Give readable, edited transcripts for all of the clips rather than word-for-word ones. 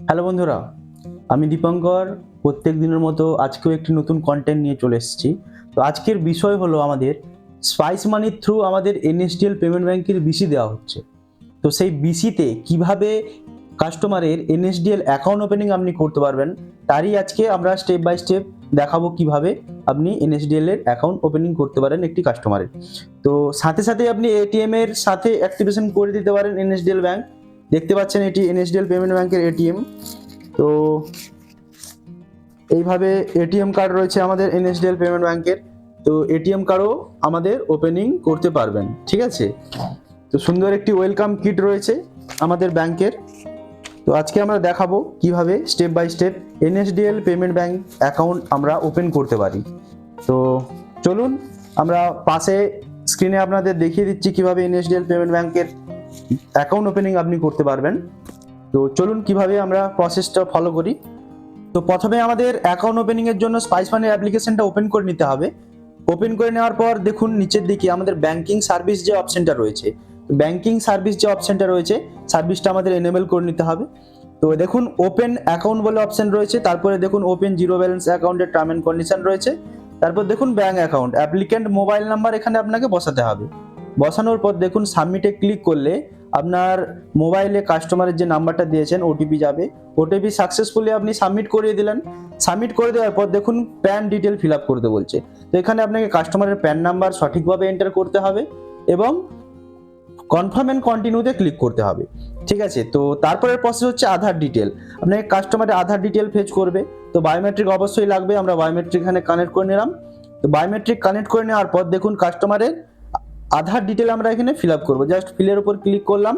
Hello বন্ধুরা, আমি দীপঙ্কর। প্রত্যেক দিনের মতো আজকেও একটি নতুন কন্টেন্ট নিয়ে চলে এসেছি। তো আজকের বিষয় হলো আমাদের স্পাইস মানির থ্রু আমাদের এনএসডিএল পেমেন্ট ব্যাংকের বিসি দেওয়া হচ্ছে। তো সেই বিসিতে কিভাবে কাস্টমারের এনএসডিএল অ্যাকাউন্ট ওপেনিং আপনি করতে পারবেন, তারই আজকে আমরা স্টেপ বাই স্টেপ দেখাবো কিভাবে আপনি এনএসডিএল এর অ্যাকাউন্ট ওপেনিং করতে পারেন একটি কাস্টমারের। তো সাথে সাথে আপনি এটিএম এর সাথে অ্যাক্টিভেশন করে দিতে পারেন এনএসডিএল ব্যাংক। দেখতে পাচ্ছেন এটি এনএসডিএল পেমেন্ট ব্যাংকের এটিএম। তো এইভাবে এটিএম কার্ড রয়েছে আমাদের এনএসডিএল পেমেন্ট ব্যাংকের। তো এটিএম কার্ডও আমাদের ওপেনিং করতে পারবেন, ঠিক আছে। তো সুন্দর একটি ওয়েলকাম কিট রয়েছে আমাদের ব্যাংকের। তো আজকে আমরা দেখাবো কিভাবে step by step NSDL payment bank account আমরা ওপেন করতে পারি। তো চলুন, আমরা পাশে স্ক্রিনে আপনাদের দেখিয়ে দিচ্ছি কিভাবে এনএসডিএল পেমেন্ট ব্যাংকের অ্যাকাউন্ট ওপেনিং আপনি করতে পারবেন। তো চলুন কিভাবে আমরা প্রসেসটা ফলো করি। তো প্রথমে আমাদের অ্যাকাউন্ট ওপেনিং এর জন্য স্পাইস মানি অ্যাপ্লিকেশনটা ওপেন করে নিতে হবে। ওপেন করে নেওয়ার পর দেখুন নিচের দিকে আমাদের ব্যাংকিং সার্ভিস যে অপশনটা রয়েছে, ব্যাংকিং সার্ভিস যে অপশনটা রয়েছে, সার্ভিসটা আমাদের এনেবল করে নিতে হবে। তো দেখুন ওপেন অ্যাকাউন্ট বলে অপশন রয়েছে, তারপরে দেখুন ওপেন জিরো ব্যালেন্স অ্যাকাউন্টের টার্ম এন্ড কন্ডিশন রয়েছে, তারপর দেখুন bank account applicant mobile number এখানে আপনাকে বসাতে হবে। বসানোর পর দেখুন সাবমিটে ক্লিক করলে আপনার মোবাইলে কাস্টমারের যে নাম্বারটা দিয়েছেন ওটিপি যাবে। ওটিপি সাকসেসফুলি আপনি সাবমিট করিয়ে দিলেন। সাবমিট করে দেওয়ার পর দেখুন প্যান ডিটেল ফিল আপ করতে বলছে। তো এখানে আপনাকে কাস্টমারের প্যান নাম্বার সঠিকভাবে এন্টার করতে হবে এবং কনফার্ম এন্ড কন্টিনিউতে ক্লিক করতে হবে, ঠিক আছে। তো তারপরের প্রসেস হচ্ছে আধার ডিটেল। আপনাকে কাস্টমারের আধার ডিটেল ফেচ করবে। তো বায়োমেট্রিক অবশ্যই লাগবে, আমরা বায়োমেট্রিক এখানে কানেক্ট করে নিলাম। তো বায়োমেট্রিক কানেক্ট করে নেওয়ার পর দেখুন কাস্টমারের আধার ডিটেল আমরা এখানে ফিল আপ করবো। জাস্ট ফিলের উপর ক্লিক করলাম।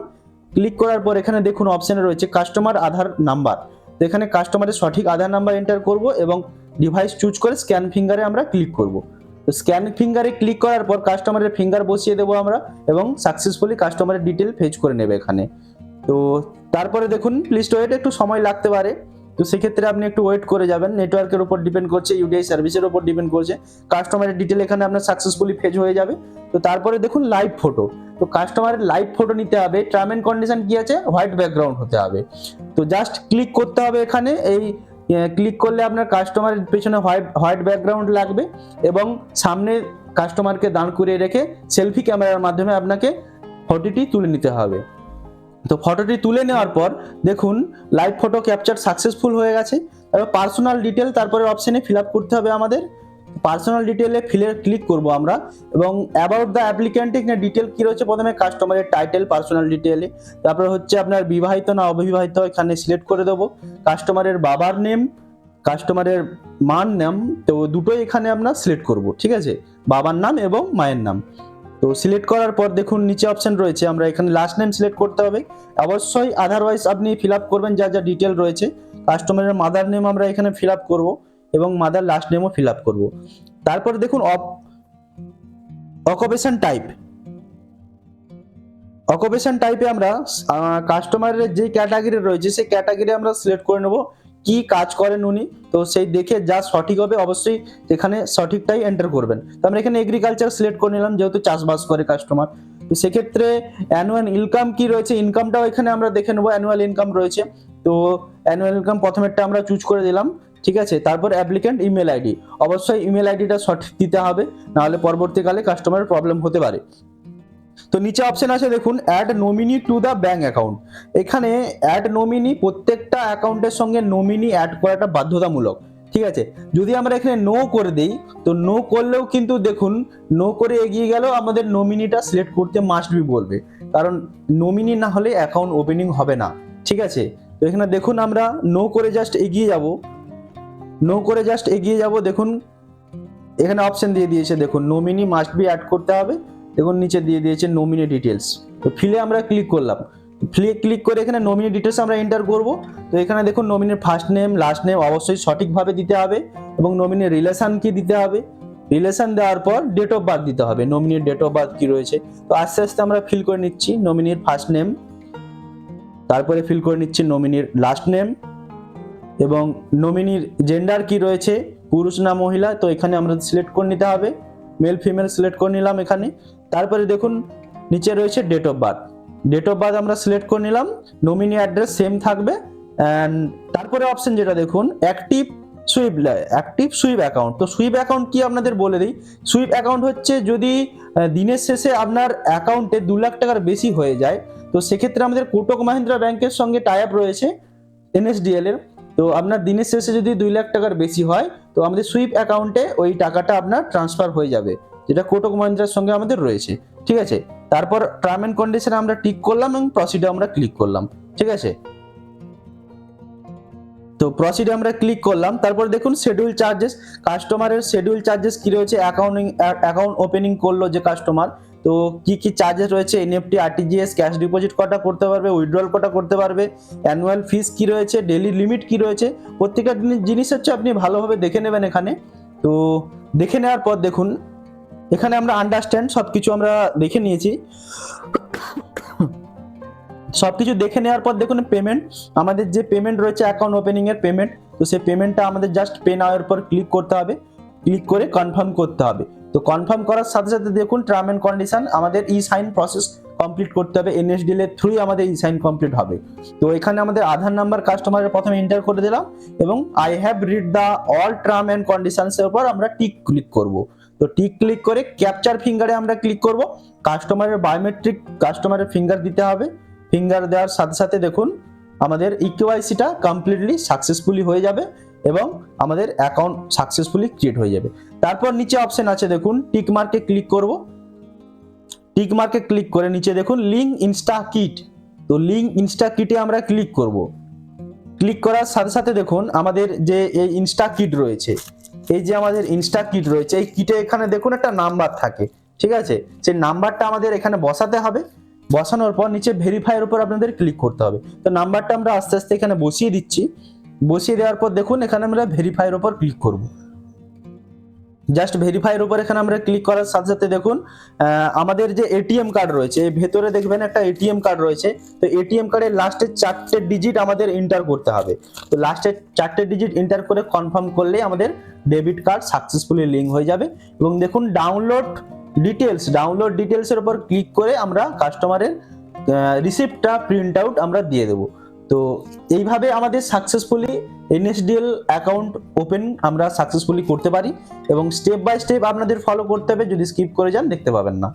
ক্লিক করার পর এখানে দেখুন অপশনে রয়েছে কাস্টমার আধার নাম্বার। তো এখানে কাস্টমারের সঠিক আধার নাম্বার এন্টার করব এবং ডিভাইস চুজ করে স্ক্যান ফিঙ্গারে আমরা ক্লিক করব। তো স্ক্যান ফিঙ্গারে ক্লিক করার পর কাস্টমারের ফিঙ্গার বসিয়ে দেবো আমরা এবং সাকসেসফুলি কাস্টমারের ডিটেল ফেচ করে নেবে এখানে। তো তারপরে দেখুন প্লিজ ওয়েট, একটু সময় লাগতে পারে। তো সেক্ষেত্রে আপনি একটু ওয়েট করে যাবেন, নেটওয়ার্কের উপর ডিপেন্ড করছে, ইউডিআই সার্ভিসের উপর ডিপেন্ড করছে। কাস্টমারের ডিটেল এখানে আপনার সাকসেসফুলি ফেচ হয়ে যাবে। তো তারপরে দেখুন লাইভ ফটো। তো কাস্টমারের লাইভ ফটো নিতে হবে, টার্ম এন্ড কন্ডিশন কি আছে, হোয়াইট ব্যাকগ্রাউন্ড হতে হবে। তো জাস্ট ক্লিক করতে হবে এখানে। এই ক্লিক করলে আপনার কাস্টমারের পেছনে হোয়াইট ব্যাকগ্রাউন্ড লাগবে এবং সামনে কাস্টমারকে দাঁড় করিয়ে রেখে সেলফি ক্যামেরার মাধ্যমে আপনাকে ফটোটি তুলে নিতে হবে। তো ফটোটি তুলে নেওয়ার পর দেখুন লাইভ ফটো ক্যাপচার সাকসেসফুল হয়ে গেছে। এবার পার্সোনাল ডিটেল তারপরে অপশনে ফিল আপ করতে হবে আমাদের। পার্সোনাল ডিটেলে ক্লিক করব আমরা এবং অ্যাবাউট দ্য অ্যাপ্লিক্যান্ট এখানে ডিটেল কি রয়েছে, প্রথমে কাস্টমারের টাইটেল পার্সোনাল ডিটেলে, তারপরে হচ্ছে আপনার বিবাহিত না অবিবাহিত এখানে সিলেক্ট করে দেবো। কাস্টমারের বাবার নেম, কাস্টমারের মার নাম, তো দুটোই এখানে আমরা সিলেক্ট করব, ঠিক আছে, বাবার নাম এবং মায়ের নাম। তো সিলেক্ট করার পর দেখুন নিচে অপশন রয়েছে, আমরা এখানে লাস্ট নেম সিলেক্ট করতে হবে অবশ্যই। আদারওয়াইজ আপনি ফিল আপ করবেন যা যা ডিটেল রয়েছে। কাস্টমারের মাদার নেম আমরা এখানে ফিল আপ করবো এবং মাদার লাস্ট নেমও ফিল আপ করবো। তারপরে দেখুন অকুপেশন টাইপ। অকুপেশন টাইপে আমরা কাস্টমারের যে ক্যাটাগরি রয়েছে সেই ক্যাটাগরি আমরা সিলেক্ট করে নেব, কি কাজ করেন উনি। তো সেই দেখে যা সঠিক হবে অবশ্যই এখানে সঠিকটাই এন্টার করবেন। তো আমরা এখানে এগ্রিকালচার সিলেক্ট করে নিলাম যেহেতু চাষবাস করে কাস্টমার। তো সেক্ষেত্রে অ্যানুয়াল ইনকাম কি রয়েছে, ইনকামটাও এখানে আমরা দেখে নেবো, অ্যানুয়াল ইনকাম রয়েছে। তো অ্যানুয়াল ইনকাম প্রথমেরটা আমরা চুজ করে দিলাম, ঠিক আছে। তারপর অ্যাপ্লিক্যান্ট ইমেল আইডি, অবশ্যই ইমেল আইডিটা সঠিক দিতে হবে, নাহলে পরবর্তীকালে কাস্টমারের প্রবলেম হতে পারে। তো নিচে অপশন আছে দেখুন add nominee to the bank account. এখানে অ্যাড নমিনি, প্রত্যেকটা অ্যাকাউন্টের সঙ্গে নমিনি অ্যাড করাটা বাধ্যতামূলক, ঠিক আছে। যদি আমরা এখানে নো করে দেই, তো নো করলেও কিন্তু দেখুন নো করে এগিয়ে গেলেও আমাদের নমিনিটা সিলেক্ট করতে মাস্ট বি বলবে, কারণ নমিনি না হলে অ্যাকাউন্ট ওপেনিং হবে না, ঠিক আছে। তো এখানে দেখুন আমরা নো করে জাস্ট এগিয়ে যাব, নো করে জাস্ট এগিয়ে যাব। দেখুন এখানে অপশন দিয়ে দিয়েছে, দেখুন নমিনি মাস্ট বি অ্যাড করতে হবে। দেখুন নিচে দিয়ে দিয়েছে নমিনি ডিটেলস। তো ফিলে আমরা ক্লিক করলাম, ফিলে ক্লিক করে এখানে নমিনি ডিটেলস আমরা এন্টার করব। তো এখানে দেখুন নমিনির ফার্স্ট নেম লাস্ট নেম অবশ্যই সঠিকভাবে দিতে হবে এবং নমিনির রিলেশন কি দিতে হবে, রিলেশন দেওয়ার পর ডেট অফ বার্থ দিতে হবে, নমিনির ডেট অফ বার্থ কি রয়েছে। তো আস্তে আস্তে আমরা ফিল করে নিচ্ছি নমিনির ফার্স্ট নেম, তারপরে ফিল করে নিচ্ছি নমিনির লাস্ট নেম এবং নমিনির জেন্ডার কি রয়েছে, পুরুষ না মহিলা। তো এখানে আমরা সিলেক্ট করে নিতে হবে, মেল ফিমেল সিলেক্ট করে নিলাম এখানে। তারপরে দেখুন নিচে রয়েছে date of birth, date of birth আমরা সিলেক্ট করে নিলাম। নমিনি অ্যাড্রেস সেম থাকবে, অ্যান্ড তারপরে অপশন যেটা দেখুন অ্যাক্টিভ সুইপ অ্যাকাউন্ট। তো সুইপ অ্যাকাউন্ট কি আপনাদের বলে দিই। সুইপ অ্যাকাউন্ট হচ্ছে যদি দিনের শেষে আপনার অ্যাকাউন্টে 2 লাখ টাকার বেশি হয়ে যায়, তো সেক্ষেত্রে আমাদের কোটক মাহিন্দ্রা ব্যাংকের সঙ্গে টাই আপ রয়েছে এনএসডিএল এর। তো আপনার দিনের শেষে যদি 2 লাখ টাকার বেশি হয়, তো আমাদের সুইপ অ্যাকাউন্টে ওই টাকাটা আপনার ট্রান্সফার হয়ে যাবে, যেটা কোটক মাহিন্দ্রার সঙ্গে আমাদের রয়েছে। ঠিক আছে, তারপর টার্ম এন্ড কন্ডিশনে আমরা টিক করলাম এবং প্রসিডে আমরা ক্লিক করলাম। ঠিক আছে, তো প্রসিডে আমরা ক্লিক করলাম। তারপর দেখুন শিডিউল চার্জেস, কাস্টমারের শিডিউল চার্জেস কি রয়েছে। অ্যাকাউন্ট ওপেনিং করলো যে কাস্টমার, তো কি কি চার্জেস রয়েছে, এনএফটি, আরটিজিএস, ক্যাশ ডিপোজিট কটা করতে পারবে, উইথড্রল কটা করতে পারবে, অ্যানুয়াল ফিস কি রয়েছে, ডেইলি লিমিট কি রয়েছে, প্রত্যেকটা জিনিস হচ্ছে আপনি ভালোভাবে দেখে নেবেন এখানে। তো দেখে নেওয়ার পর দেখুন এখানে আমরা আন্ডারস্ট্যান্ড সবকিছু আমরা দেখে নিয়েছি। সবকিছু দেখে নেওয়ার পর দেখুন পেমেন্ট, আমাদের যে পেমেন্ট রয়েছে অ্যাকাউন্ট ওপেনিং এর পেমেন্ট, তো সেই পেমেন্টটা আমাদের জাস্ট পে নাও এর উপর ক্লিক করতে হবে, ক্লিক করে কনফার্ম করতে হবে। তো কনফার্ম করার সাথে সাথে দেখুন টার্ম এন্ড কন্ডিশন, আমাদের ই সাইন প্রসেস কমপ্লিট করতে হবে, এনএসডিএল এর থ্রুই আমাদের ই সাইন কমপ্লিট হবে। তো এখানে আমাদের আধার নাম্বার কাস্টমারের প্রথমে এন্টার করে দিলাম এবং I have read the all term and conditions এর উপর আমরা টিক ক্লিক করব। তো টিক ক্লিক করে ক্যাপচার ফিঙ্গারে আমরা ক্লিক করব। কাস্টমারের বায়োমেট্রিক কাস্টমারের ফিঙ্গার দিতে হবে। ফিঙ্গার দেওয়ার সাথে সাথে দেখুন আমাদের ইকেওয়াইসিটা কমপ্লিটলি সাকসেসফুলি হয়ে যাবে এবং আমাদের অ্যাকাউন্ট সাকসেসফুলি ক্রিয়েট হয়ে যাবে। তারপর নিচে অপশন আছে দেখুন টিক মার্কে ক্লিক করব। টিক মার্কে ক্লিক করে নিচে দেখুন লিঙ্ক ইনস্টা কিট, তো লিঙ্ক ইনস্টা কিটে আমরা ক্লিক করব। ক্লিক করার সাথে সাথে দেখুন আমাদের যে এই ইনস্টা কিট রয়েছে, এই যে আমাদের ইনস্টা কিট রয়েছে, এই কিটে এখানে দেখুন একটা নাম্বার থাকে। ঠিক আছে, সেই নাম্বারটা আমাদের এখানে বসাতে হবে। বসানোর পর নিচে ভেরিফাইয়ের উপর আপনাদের ক্লিক করতে হবে। তো নাম্বারটা আমরা আস্তে আস্তে এখানে বসিয়ে দিচ্ছি। বসিয়ে দেওয়ার পর দেখুন এখানে আমরা ভেরিফাইয়ের উপর ক্লিক করব। জাস্ট ভেরিফাইয়ের উপর এখানে আমরা ক্লিক করার সাথে সাথে দেখুন আমাদের যে এটিএম কার্ড রয়েছে, ভেতরে দেখবেন একটা এটিএম কার্ড রয়েছে। তো এটিএম কার্ডের লাস্টের 4টে ডিজিট আমাদের এন্টার করতে হবে। তো লাস্টের 4টে ডিজিট এন্টার করে কনফার্ম করলেই আমাদের ডেবিট কার্ড সাকসেসফুলি লিঙ্ক হয়ে যাবে। এবং দেখুন ডাউনলোড ডিটেলস এর উপর ক্লিক করে আমরা কাস্টমারের রিসিপ্টটা প্রিন্ট আউট আমরা দিয়ে দেবো। তো এইভাবে আমাদের সাকসেসফুলি এনএসডিএল অ্যাকাউন্ট ওপেন আমরা সাকসেসফুলি করতে পারি এবং স্টেপ বাই স্টেপ আপনাদের ফলো করতে হবে, যদি স্কিপ করে যান দেখতে পাবেন না।